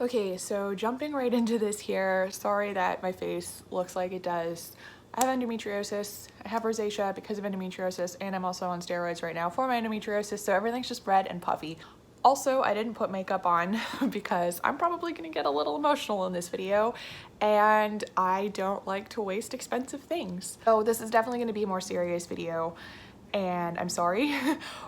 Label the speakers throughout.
Speaker 1: Okay, so jumping right into this here, sorry that my face looks like it does. I have endometriosis, I have rosacea because of endometriosis, and I'm also on steroids right now for my endometriosis, so everything's just red and puffy. Also, I didn't put makeup on because I'm probably gonna get a little emotional in this video, and I don't like to waste expensive things. So this is definitely gonna be a more serious video, and I'm sorry,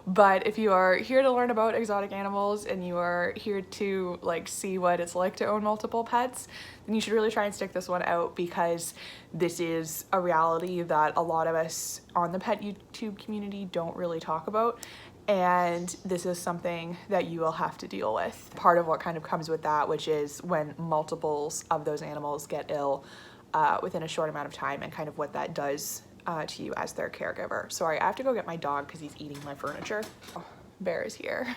Speaker 1: but if you are here to learn about exotic animals and you are here to like see what it's like to own multiple pets, then you should really try and stick this one out, because this is a reality that a lot of us on the pet YouTube community don't really talk about, and this is something that you will have to deal with. Part of what kind of comes with that, which is when multiples of those animals get ill within a short amount of time, and kind of what that does to you as their caregiver. Sorry, I have to go get my dog because he's eating my furniture. Oh, Bear is here.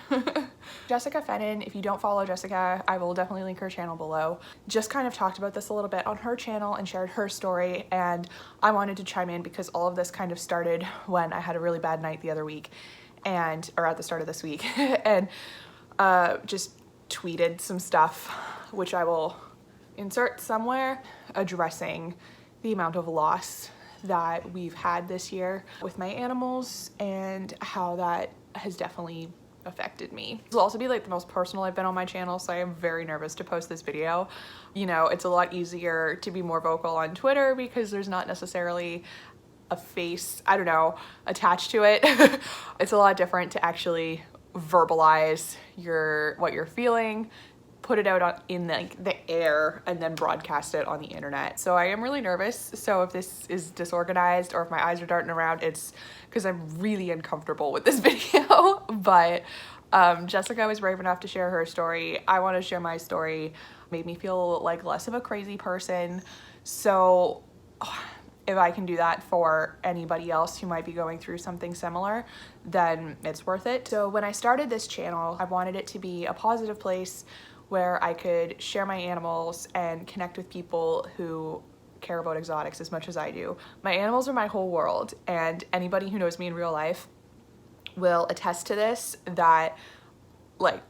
Speaker 1: Jessica Fenton, if you don't follow Jessica, I will definitely link her channel below. Just kind of talked about this a little bit on her channel and shared her story, and I wanted to chime in because all of this kind of started when I had a really bad night the other week, or at the start of this week, and just tweeted some stuff, which I will insert somewhere, addressing the amount of loss that we've had this year with my animals and how that has definitely affected me. This will also be like the most personal I've been on my channel, so I am very nervous to post this video. You know, it's a lot easier to be more vocal on Twitter because there's not necessarily a face, I don't know, attached to it. It's a lot different to actually verbalize what you're feeling, put it out in the air, and then broadcast it on the internet. So I am really nervous. So if this is disorganized or if my eyes are darting around, it's because I'm really uncomfortable with this video. But Jessica was brave enough to share her story. I want to share my story. Made me feel like less of a crazy person. So if I can do that for anybody else who might be going through something similar, then it's worth it. So when I started this channel, I wanted it to be a positive place where I could share my animals and connect with people who care about exotics as much as I do. My animals are my whole world, and anybody who knows me in real life will attest to this, that like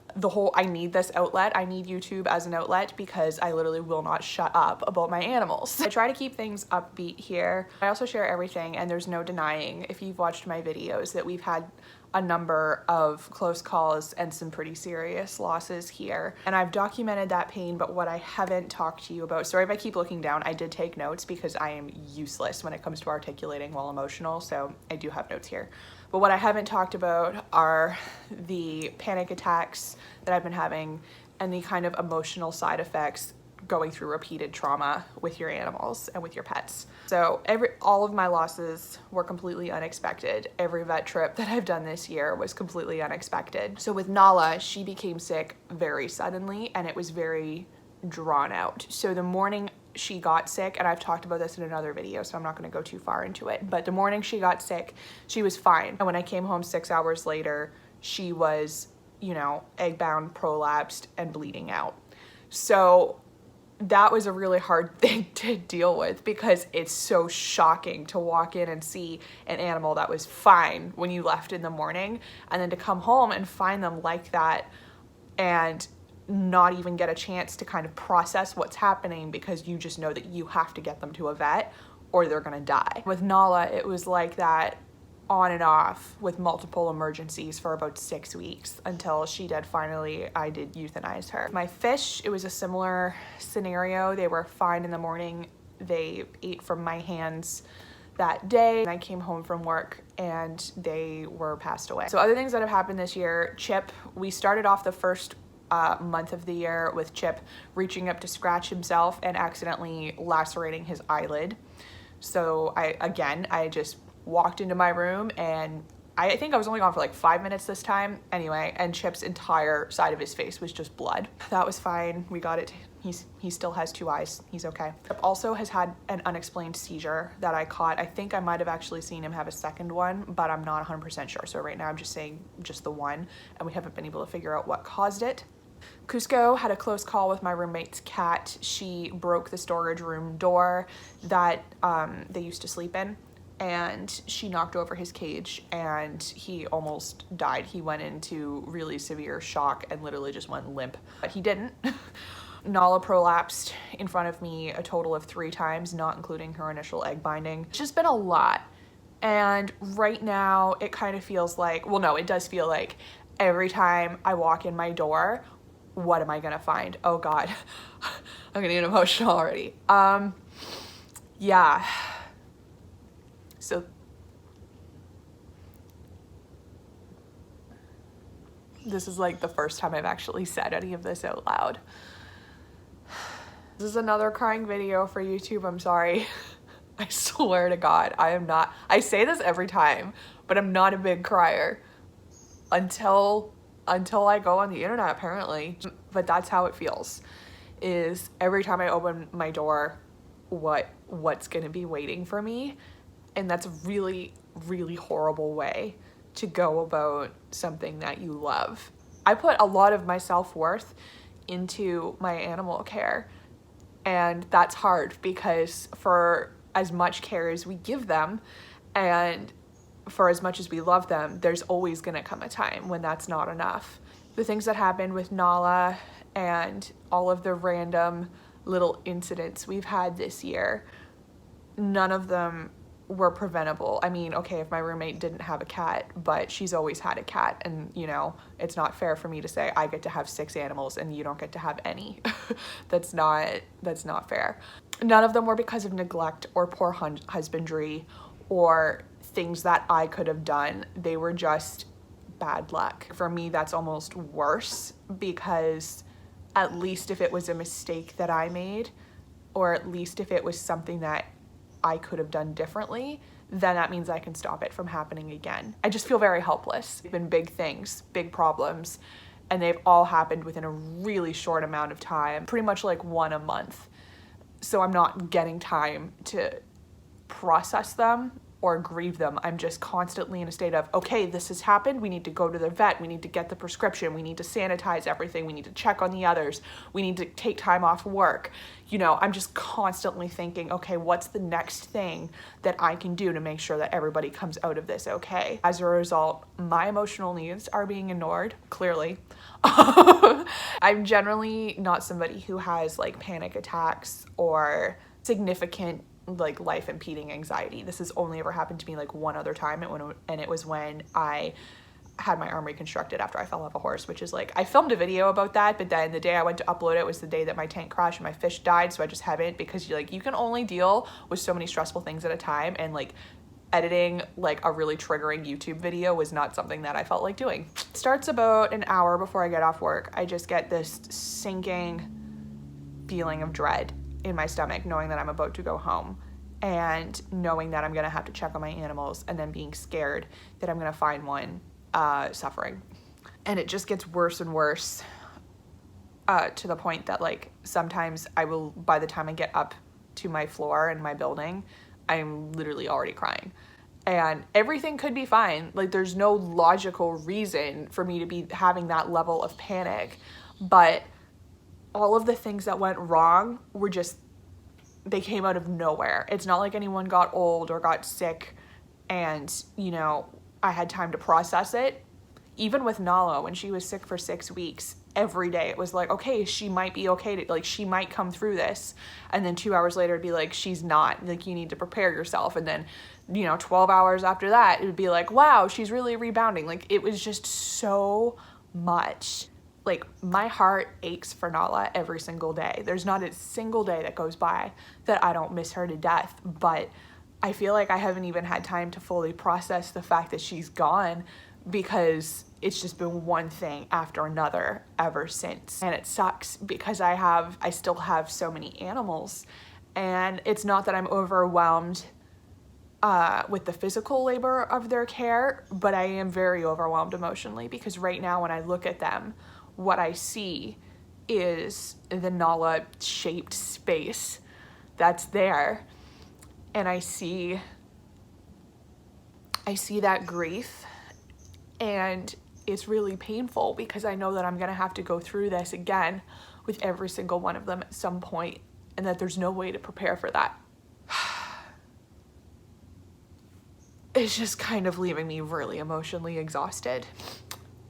Speaker 1: I need this outlet. I need YouTube as an outlet because I literally will not shut up about my animals. I try to keep things upbeat here. I also share everything, and there's no denying, if you've watched my videos, that we've had a number of close calls and some pretty serious losses here. And I've documented that pain, but what I haven't talked to you about, sorry if I keep looking down, I did take notes because I am useless when it comes to articulating while emotional, so I do have notes here. But what I haven't talked about are the panic attacks that I've been having and the kind of emotional side effects going through repeated trauma with your animals and with your pets. So all of my losses were completely unexpected. Every vet trip that I've done this year was completely unexpected. So with Nala, she became sick very suddenly, and it was very drawn out. So the morning she got sick, and I've talked about this in another video, so I'm not going to go too far into it, but the morning she got sick, she was fine. And when I came home 6 hours later, she was, you know, egg-bound, prolapsed, and bleeding out. So that was a really hard thing to deal with, because it's so shocking to walk in and see an animal that was fine when you left in the morning, and then to come home and find them like that and not even get a chance to kind of process what's happening, because you just know that you have to get them to a vet or they're gonna die. With Nala, it was like that on and off with multiple emergencies for about 6 weeks until I did euthanize her. My fish, it was a similar scenario. They were fine in the morning. They ate from my hands that day. I came home from work and they were passed away. So other things that have happened this year, Chip, we started off the first month of the year with Chip reaching up to scratch himself and accidentally lacerating his eyelid. So I just walked into my room, and I think I was only gone for like 5 minutes this time anyway, and Chip's entire side of his face was just blood. That was fine. We got it. He still has 2 eyes. He's okay. Chip also has had an unexplained seizure that I caught. I think I might have actually seen him have a second one, but I'm not 100% sure. So right now I'm just saying just the one, and we haven't been able to figure out what caused it. Cusco had a close call with my roommate's cat. She broke the storage room door that they used to sleep in, and she knocked over his cage, and he almost died. He went into really severe shock and literally just went limp, but he didn't. Nala prolapsed in front of me a total of 3 times, not including her initial egg binding. It's just been a lot. And right now it kind of feels like, well, no, it does feel like every time I walk in my door, what am I gonna find? Oh God, I'm getting emotional already. Yeah. So this is like the first time I've actually said any of this out loud. This is another crying video for YouTube, I'm sorry. I swear to God, I am not, I say this every time, but I'm not a big crier until I go on the internet apparently. But that's how it feels, is every time I open my door, what's gonna be waiting for me. And that's a really, really horrible way to go about something that you love. I put a lot of my self-worth into my animal care, and that's hard because for as much care as we give them and for as much as we love them, there's always gonna come a time when that's not enough. The things that happened with Nala and all of the random little incidents we've had this year, none of them were preventable. I mean, okay, if my roommate didn't have a cat, but she's always had a cat, and you know, it's not fair for me to say I get to have 6 animals and you don't get to have any. That's not fair. None of them were because of neglect or poor husbandry or things that I could have done. They were just bad luck. For me, that's almost worse, because at least if it was a mistake that I made, or at least if it was something that I could have done differently, then that means I can stop it from happening again. I just feel very helpless. It's been big things, big problems, and they've all happened within a really short amount of time, pretty much like 1 a month. So I'm not getting time to process them or grieve them. I'm just constantly in a state of, okay, this has happened, we need to go to the vet, we need to get the prescription, we need to sanitize everything, we need to check on the others, we need to take time off work. You know, I'm just constantly thinking, okay, what's the next thing that I can do to make sure that everybody comes out of this okay? As a result, my emotional needs are being ignored, clearly. I'm generally not somebody who has like panic attacks or significant like life impeding anxiety. This has only ever happened to me like 1 other time, and it was when I had my arm reconstructed after I fell off a horse, which is like, I filmed a video about that, but then the day I went to upload it was the day that my tank crashed and my fish died, so I just haven't, because you can only deal with so many stressful things at a time, and like editing like a really triggering YouTube video was not something that I felt like doing. It starts about an hour before I get off work. I just get this sinking feeling of dread in my stomach, knowing that I'm about to go home and knowing that I'm gonna have to check on my animals, and then being scared that I'm gonna find one suffering. And it just gets worse and worse to the point that like sometimes I will, by the time I get up to my floor in my building, I'm literally already crying. And everything could be fine. Like there's no logical reason for me to be having that level of panic, but all of the things that went wrong were just, they came out of nowhere. It's not like anyone got old or got sick and, you know, I had time to process it. Even with Nala, when she was sick for 6 weeks, every day it was like, okay, she might be okay, like she might come through this. And then 2 hours later it'd be like, she's not, like you need to prepare yourself. And then, you know, 12 hours after that, it would be like, wow, she's really rebounding. Like it was just so much. Like my heart aches for Nala every single day. There's not a single day that goes by that I don't miss her to death, but I feel like I haven't even had time to fully process the fact that she's gone, because it's just been one thing after another ever since. And it sucks because I still have so many animals, and it's not that I'm overwhelmed with the physical labor of their care, but I am very overwhelmed emotionally, because right now when I look at them, what I see is the Nala shaped space that's there. And I see that grief, and it's really painful because I know that I'm gonna have to go through this again with every single one of them at some point, and that there's no way to prepare for that. It's just kind of leaving me really emotionally exhausted.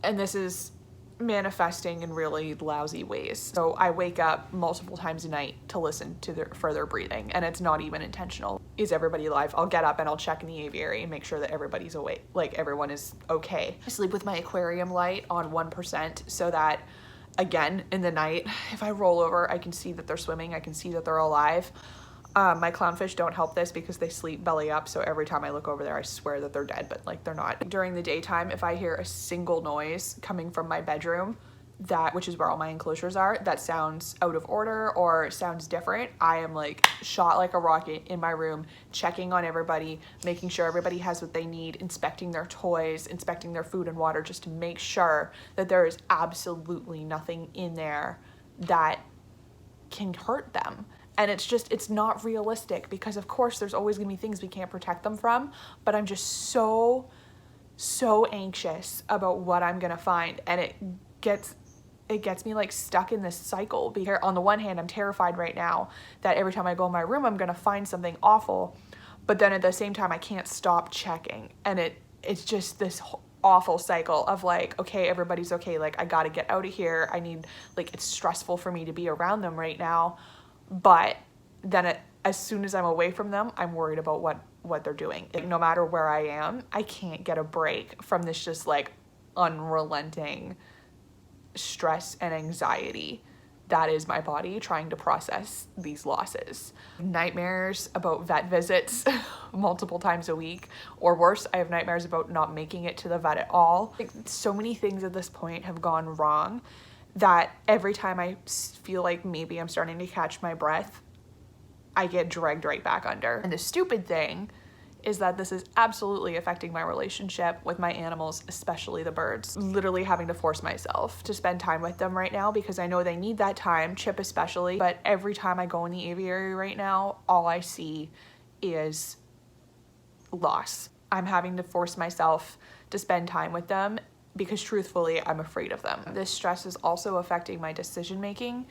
Speaker 1: And this is manifesting in really lousy ways. So I wake up multiple times a night to listen to their breathing, and it's not even intentional. Is everybody alive? I'll get up and I'll check in the aviary and make sure that everybody's awake, like everyone is okay. I sleep with my aquarium light on 1% so that, again, in the night, if I roll over, I can see that they're swimming, I can see that they're alive. My clownfish don't help this because they sleep belly up, so every time I look over there, I swear that they're dead, but like they're not. During the daytime, if I hear a single noise coming from my bedroom, which is where all my enclosures are, that sounds out of order or sounds different, I am like shot like a rocket in my room, checking on everybody, making sure everybody has what they need, inspecting their toys, inspecting their food and water, just to make sure that there is absolutely nothing in there that can hurt them. And it's not realistic, because of course there's always gonna be things we can't protect them from, but I'm just so anxious about what I'm gonna find, and it gets me like stuck in this cycle. Because on the one hand, I'm terrified right now that every time I go in my room, I'm gonna find something awful, but then at the same time, I can't stop checking, and it's just this awful cycle of like, okay, everybody's okay, like I gotta get out of here, it's stressful for me to be around them right now. But then as soon as I'm away from them, I'm worried about what they're doing. Like, no matter where I am, I can't get a break from this just like unrelenting stress and anxiety that is my body trying to process these losses. Nightmares about vet visits multiple times a week, or worse, I have nightmares about not making it to the vet at all. Like, so many things at this point have gone wrong that every time I feel like maybe I'm starting to catch my breath, I get dragged right back under. And the stupid thing is that this is absolutely affecting my relationship with my animals, especially the birds. Literally having to force myself to spend time with them right now because I know they need that time, Chip especially. But every time I go in the aviary right now, all I see is loss. I'm having to force myself to spend time with them because truthfully, I'm afraid of them. This stress is also affecting my decision making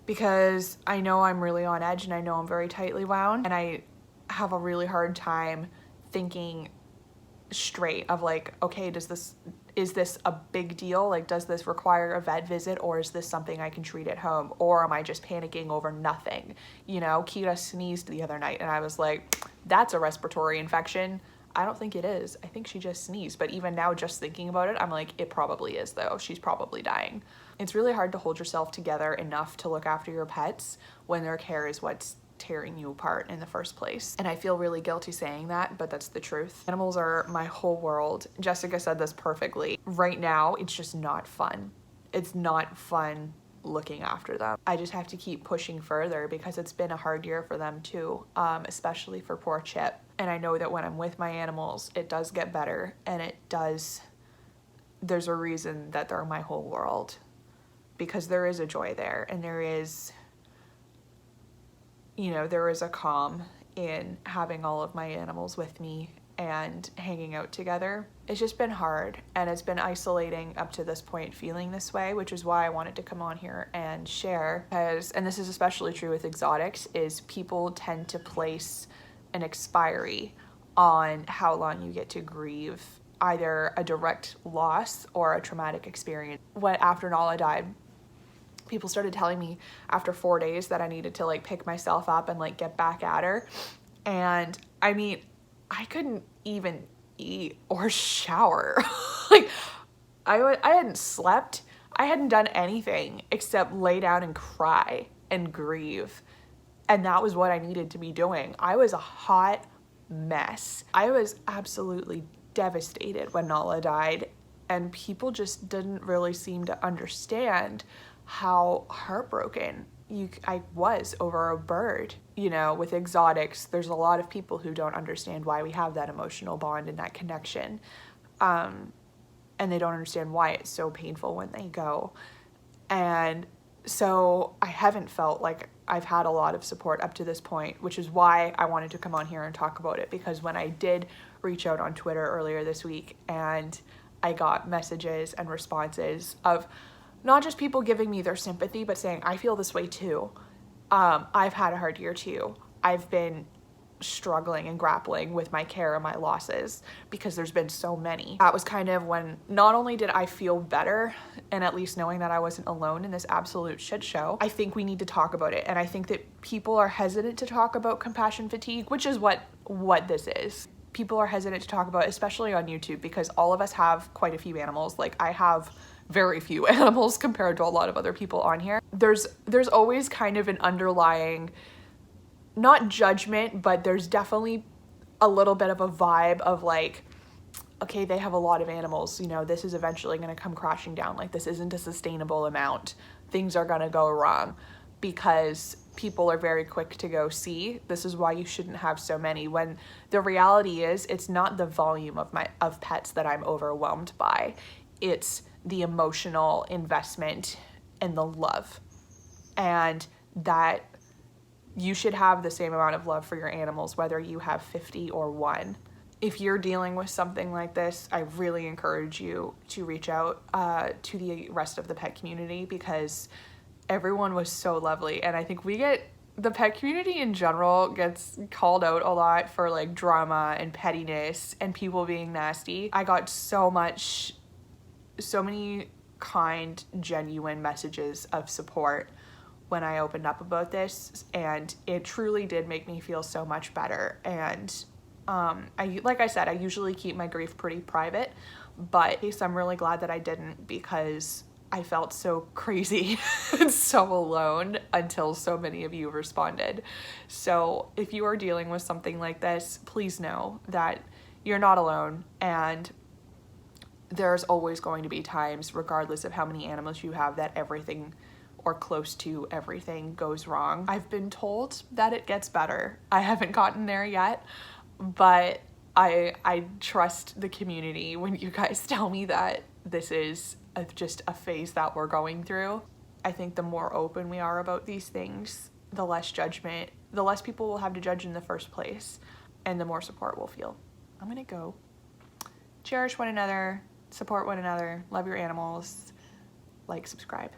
Speaker 1: because I know I'm really on edge and I know I'm very tightly wound, and I have a really hard time thinking straight of like, okay, is this a big deal? Like, does this require a vet visit, or is this something I can treat at home? Or am I just panicking over nothing? You know, Kira sneezed the other night and I was like, that's a respiratory infection. I don't think it is. I think she just sneezed. But even now, just thinking about it, I'm like, it probably is though. She's probably dying. It's really hard to hold yourself together enough to look after your pets when their care is what's tearing you apart in the first place. And I feel really guilty saying that, but that's the truth. Animals are my whole world. Jessica said this perfectly. Right now, it's just not fun. It's not fun looking after them. I just have to keep pushing further because it's been a hard year for them too, especially for poor Chip. And I know that when I'm with my animals, it does get better, and there's a reason that they're my whole world, because there is a joy there, and there is a calm in having all of my animals with me and hanging out together. It's just been hard, and it's been isolating up to this point feeling this way, which is why I wanted to come on here and share. And this is especially true with exotics, is people tend to place an expiry on how long you get to grieve either a direct loss or a traumatic experience. After Nala died, people started telling me after 4 days that I needed to like pick myself up and like get back at her. And I mean, I couldn't even eat or shower. Like I hadn't slept. I hadn't done anything except lay down and cry and grieve. And that was what I needed to be doing. I was a hot mess. I was absolutely devastated when Nala died, and people just didn't really seem to understand how heartbroken I was over a bird. You know, with exotics, there's a lot of people who don't understand why we have that emotional bond and that connection. And they don't understand why it's so painful when they go. And so I haven't felt like I've had a lot of support up to this point, which is why I wanted to come on here and talk about it. Because when I did reach out on Twitter earlier this week, and I got messages and responses of not just people giving me their sympathy, but saying, I feel this way too. I've had a hard year too. I've been struggling and grappling with my care and my losses because there's been so many. That was kind of when not only did I feel better, and at least knowing that I wasn't alone in this absolute shit show, I think we need to talk about it. And I think that people are hesitant to talk about compassion fatigue, which is what this is. People are hesitant to talk about, especially on YouTube, because all of us have quite a few animals. Like, I have very few animals compared to a lot of other people on here. There's always kind of an underlying, not judgment, but there's definitely a little bit of a vibe of like, okay, they have a lot of animals, you know, this is eventually going to come crashing down. Like, this isn't a sustainable amount. Things are going to go wrong, because people are very quick to go, see, this is why you shouldn't have so many, when the reality is it's not the volume of pets that I'm overwhelmed by. It's the emotional investment and the love, and that you should have the same amount of love for your animals, whether you have 50 or 1. If you're dealing with something like this, I really encourage you to reach out to the rest of the pet community, because everyone was so lovely. And I think the pet community in general gets called out a lot for like drama and pettiness and people being nasty. I got so many kind, genuine messages of support when I opened up about this, and it truly did make me feel so much better. And like I said, I usually keep my grief pretty private, but I'm really glad that I didn't, because I felt so crazy and so alone until so many of you responded. So if you are dealing with something like this, please know that you're not alone, and there's always going to be times, regardless of how many animals you have, that everything or close to everything goes wrong. I've been told that it gets better. I haven't gotten there yet, but I trust the community when you guys tell me that this is just a phase that we're going through. I think the more open we are about these things, the less judgment, the less people will have to judge in the first place, and the more support we'll feel. I'm gonna go. Cherish one another, support one another, love your animals, like, subscribe.